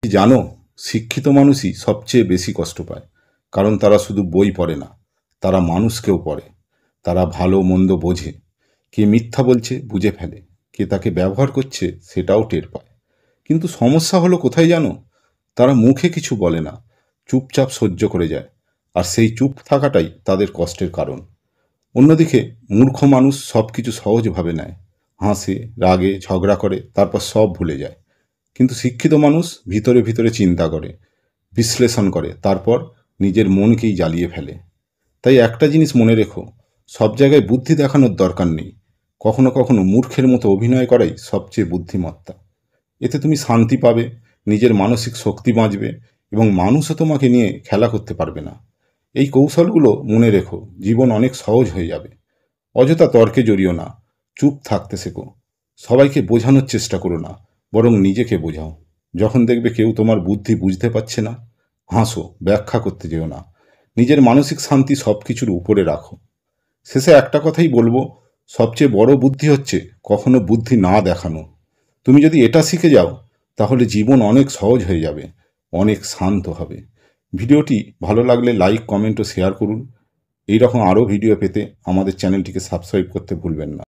জানো, শিক্ষিত মানুষই সবচেয়ে বেশি কষ্ট পায়। কারণ তারা শুধু বই পড়ে না, তারা মানুষকেও পড়ে। তারা ভালো মন্দ বোঝে, কে মিথ্যা বলছে বুঝে ফেলে, কে তাকে ব্যবহার করছে সেটাও টের পায়। কিন্তু সমস্যা হলো কোথায় জানো? তারা মুখে কিছু বলে না, চুপচাপ সহ্য করে যায়। আর সেই চুপ থাকাটাই তাদের কষ্টের কারণ। অন্যদিকে মূর্খ মানুষ সব কিছু সহজভাবে নেয়, হাসে, রাগে, ঝগড়া করে, তারপর সব ভুলে যায়। কিন্তু শিক্ষিত মানুষ ভিতরে ভিতরে চিন্তা করে, বিশ্লেষণ করে, তারপর নিজের মনকেই জ্বালিয়ে ফেলে। তাই একটা জিনিস মনে রেখো, সব জায়গায় বুদ্ধি দেখানোর দরকার নেই। কখনো কখনো মূর্খের মতো অভিনয় করাই সবচেয়ে বুদ্ধিমত্তা। এতে তুমি শান্তি পাবে, নিজের মানসিক শক্তি বাঁচবে, এবং মানুষও তোমাকে নিয়ে খেলা করতে পারবে না। এই কৌশলগুলো মনে রেখো, জীবন অনেক সহজ হয়ে যাবে। অযথা তর্কে জড়িও না, চুপ থাকতে শেখো। সবাইকে বোঝানোর চেষ্টা করো না, বরং নিজেকে বোঝাও। যখন দেখবে কেউ তোমার বুদ্ধি বুঝতে পারছে না, হাসো, ব্যাখ্যা করতে যেও না। নিজের মানসিক শান্তি সব কিছুর উপরে রাখো। শেষে একটা কথাই বলবো, সবচেয়ে বড় বুদ্ধি হচ্ছে কখনো বুদ্ধি না দেখানো। তুমি যদি এটা শিখে যাও, তাহলে জীবন অনেক সহজ হয়ে যাবে, অনেক শান্ত হবে। ভিডিওটি ভালো লাগলে লাইক, কমেন্ট ও শেয়ার করুন। এই রকম আরও ভিডিও পেতে আমাদের চ্যানেলটিকে সাবস্ক্রাইব করতে ভুলবেন না।